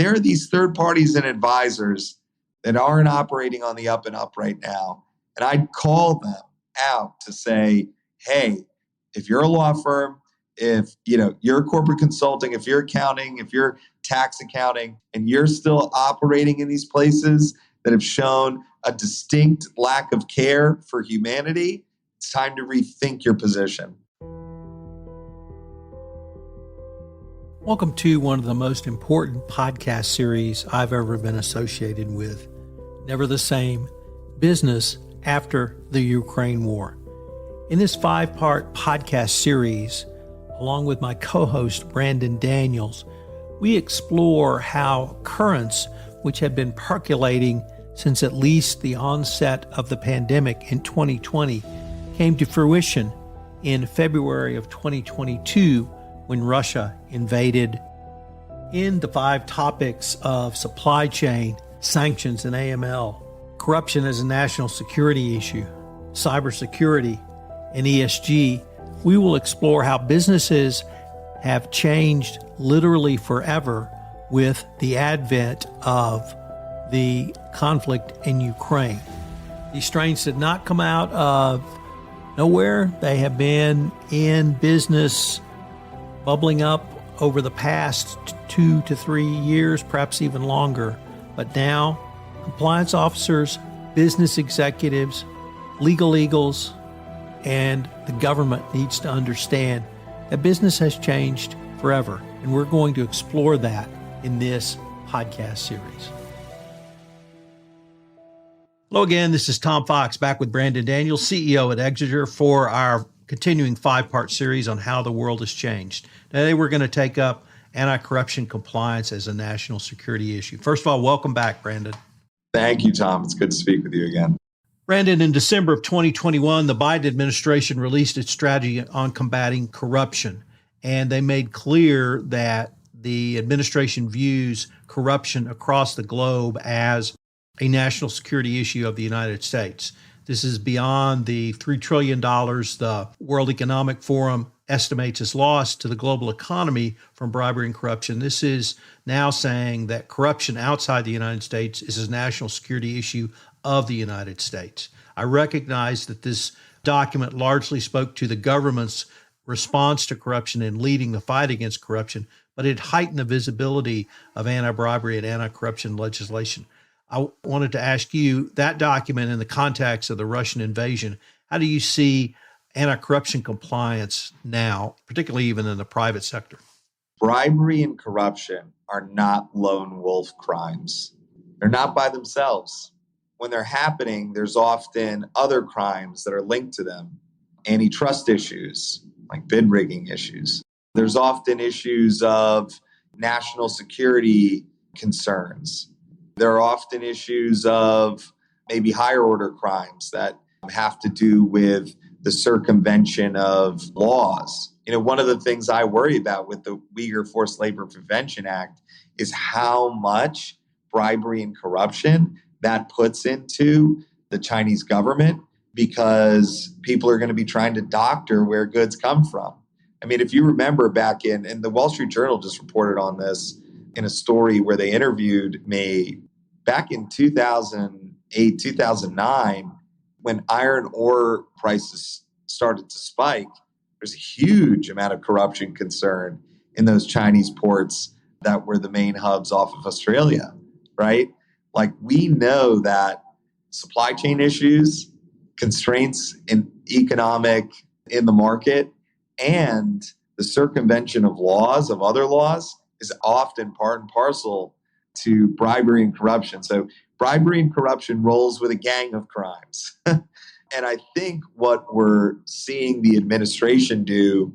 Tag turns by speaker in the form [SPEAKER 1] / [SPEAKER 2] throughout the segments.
[SPEAKER 1] there are these third parties and advisors that aren't operating on the up and up right now. And I'd call them out to say, hey, if you're a law firm, if you're corporate consulting, if you're accounting, if you're tax accounting, and you're still operating in these places that have shown a distinct lack of care for humanity, it's time to rethink your position.
[SPEAKER 2] Welcome to one of the most important podcast series I've ever been associated with. Never the Same: Business After the Ukraine War. In this 5-part podcast series, along with my co-host Brandon Daniels, we explore how currents which have been percolating since at least the onset of the pandemic in 2020 came to fruition in February of 2022 when Russia invaded. In the 5 topics of supply chain, sanctions and AML, corruption as a national security issue, cybersecurity, and ESG, we will explore how businesses have changed literally forever with the advent of the conflict in Ukraine. These strains did not come out of nowhere. They have been in business bubbling up over the past 2 to 3 years, perhaps even longer. But now, compliance officers, business executives, legal eagles, and the government needs to understand that business has changed forever. And we're going to explore that in this podcast series. Hello again, this is Tom Fox back with Brandon Daniels, CEO at Exiger, for our continuing 5-part series on how the world has changed. Today we're going to take up anti-corruption compliance as a national security issue. First of all, welcome back, Brandon.
[SPEAKER 1] Thank you, Tom. It's good to speak with you again.
[SPEAKER 2] Brandon, in December of 2021, the Biden administration released its strategy on combating corruption, and they made clear that the administration views corruption across the globe as a national security issue of the United States. This is beyond the $3 trillion the World Economic Forum estimates is lost to the global economy from bribery and corruption. This is now saying that corruption outside the United States is a national security issue of the United States. I recognize that this document largely spoke to the government's response to corruption and leading the fight against corruption, but it heightened the visibility of anti-bribery and anti-corruption legislation. I wanted to ask you, that document in the context of the Russian invasion, how do you see anti-corruption compliance now, particularly even in the private sector?
[SPEAKER 1] Bribery and corruption are not lone wolf crimes. They're not by themselves. When they're happening, there's often other crimes that are linked to them. Antitrust issues, like bid rigging issues. There's often issues of national security concerns. There are often issues of maybe higher order crimes that have to do with the circumvention of laws. One of the things I worry about with the Uyghur Forced Labor Prevention Act is how much bribery and corruption that puts into the Chinese government, because people are going to be trying to doctor where goods come from. I mean, if you remember back in the Wall Street Journal just reported on this in a story where they interviewed me back in 2008, 2009, when iron ore prices started to spike. There's a huge amount of corruption concern in those Chinese ports that were the main hubs off of Australia, right? Like, we know that supply chain issues, constraints in the market, and the circumvention of laws, of other laws, is often part and parcel to bribery and corruption. So bribery and corruption rolls with a gang of crimes. And I think what we're seeing the administration do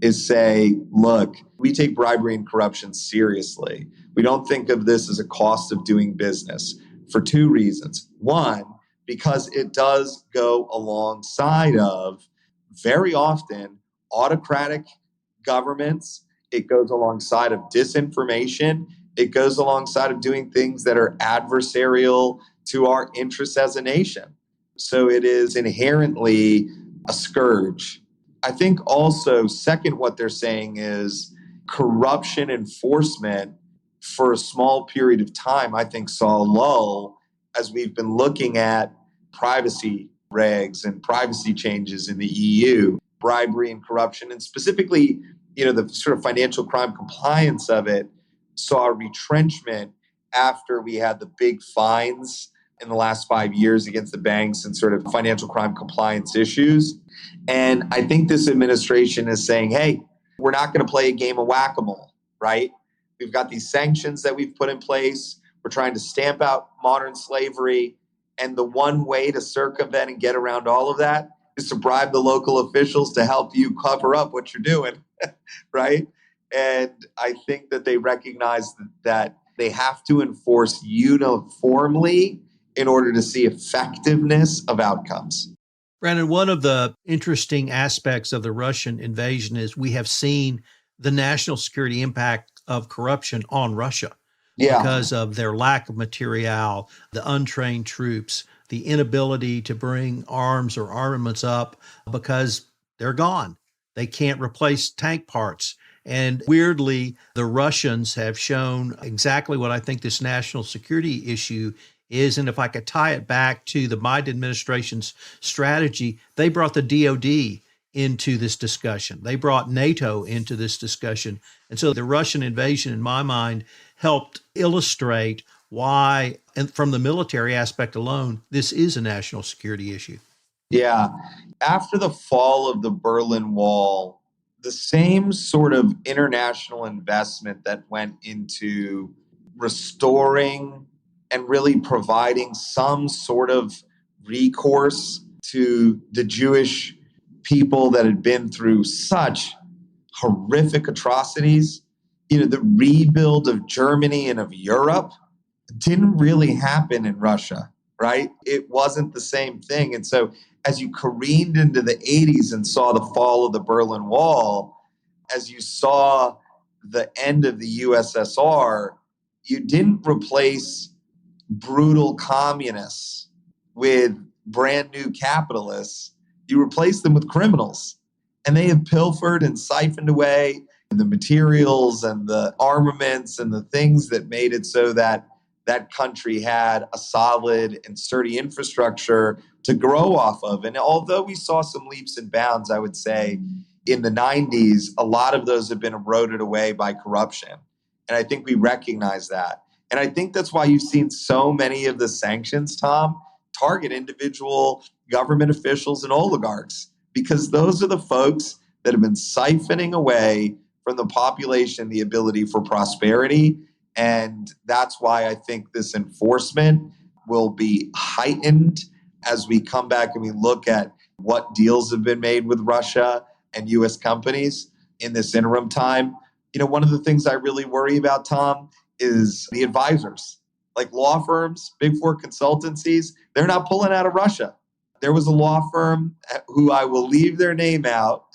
[SPEAKER 1] is say, look, we take bribery and corruption seriously. We don't think of this as a cost of doing business for 2 reasons. One, because it does go alongside of, very often, autocratic governments. It goes alongside of disinformation. It goes alongside of doing things that are adversarial to our interests as a nation. So it is inherently a scourge. I think also, second, what they're saying is corruption enforcement for a small period of time, I think saw a lull as we've been looking at privacy regs and privacy changes in the EU, bribery and corruption, and specifically, the sort of financial crime compliance of it saw a retrenchment after we had the big fines in the last 5 years against the banks and sort of financial crime compliance issues. And I think this administration is saying, hey, we're not going to play a game of whack-a-mole, right? We've got these sanctions that we've put in place. We're trying to stamp out modern slavery. And the one way to circumvent and get around all of that is to bribe the local officials to help you cover up what you're doing, right? And I think that they recognize that they have to enforce uniformly in order to see effectiveness of outcomes.
[SPEAKER 2] Brandon, one of the interesting aspects of the Russian invasion is we have seen the national security impact of corruption on Russia because of their lack of material, the untrained troops, the inability to bring arms or armaments up because they're gone. They can't replace tank parts. And weirdly, the Russians have shown exactly what I think this national security issue is. And if I could tie it back to the Biden administration's strategy, they brought the DOD into this discussion. They brought NATO into this discussion. And so the Russian invasion, in my mind, helped illustrate why, and from the military aspect alone, this is a national security issue.
[SPEAKER 1] Yeah. After the fall of the Berlin Wall, the same sort of international investment that went into restoring and really providing some sort of recourse to the Jewish people that had been through such horrific atrocities, the rebuild of Germany and of Europe didn't really happen in Russia, right? It wasn't the same thing. And so as you careened into the 80s and saw the fall of the Berlin Wall, as you saw the end of the USSR, you didn't replace brutal communists with brand new capitalists. You replaced them with criminals. And they have pilfered and siphoned away the materials and the armaments and the things that made it so that that country had a solid and sturdy infrastructure to grow off of. And although we saw some leaps and bounds, I would say, in the 90s, a lot of those have been eroded away by corruption. And I think we recognize that. And I think that's why you've seen so many of the sanctions, Tom, target individual government officials and oligarchs, because those are the folks that have been siphoning away from the population the ability for prosperity. And that's why I think this enforcement will be heightened as we come back and we look at what deals have been made with Russia and U.S. companies in this interim time. One of the things I really worry about, Tom, is the advisors. Like law firms, Big Four consultancies, they're not pulling out of Russia. There was a law firm who I will leave their name out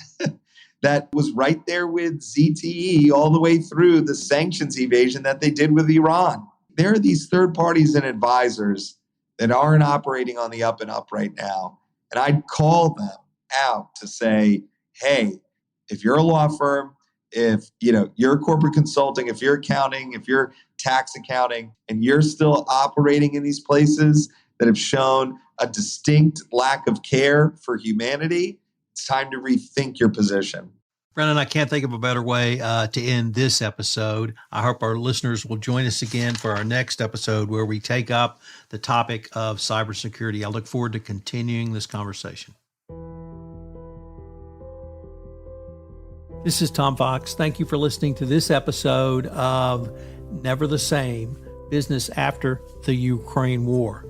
[SPEAKER 1] that was right there with ZTE all the way through the sanctions evasion that they did with Iran. There are these third parties and advisors that aren't operating on the up and up right now. And I'd call them out to say, hey, if you're a law firm, if you're corporate consulting, if you're accounting, if you're tax accounting, and you're still operating in these places that have shown a distinct lack of care for humanity, it's time to rethink your position.
[SPEAKER 2] Brennan, I can't think of a better way to end this episode. I hope our listeners will join us again for our next episode where we take up the topic of cybersecurity. I look forward to continuing this conversation. This is Tom Fox. Thank you for listening to this episode of Never the Same: Business After the Ukraine War.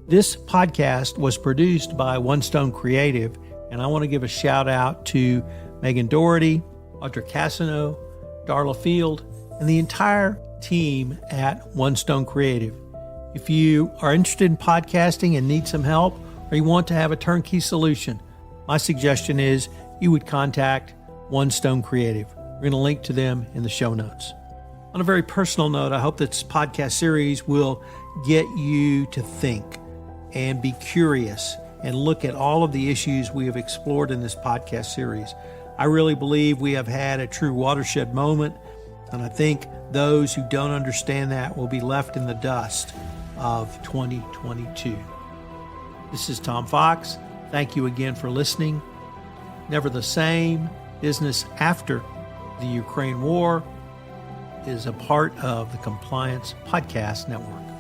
[SPEAKER 2] This podcast was produced by One Stone Creative, and I want to give a shout out to Megan Doherty, Audra Cassano, Darla Field, and the entire team at One Stone Creative. If you are interested in podcasting and need some help, or you want to have a turnkey solution, my suggestion is you would contact One Stone Creative. We're going to link to them in the show notes. On a very personal note, I hope this podcast series will get you to think and be curious and look at all of the issues we have explored in this podcast series. I really believe we have had a true watershed moment, and I think Those who don't understand that will be left in the dust of 2022. This is Tom Fox. Thank you again for listening. Never the Same, Business After the Ukraine War is a part of the Compliance Podcast Network.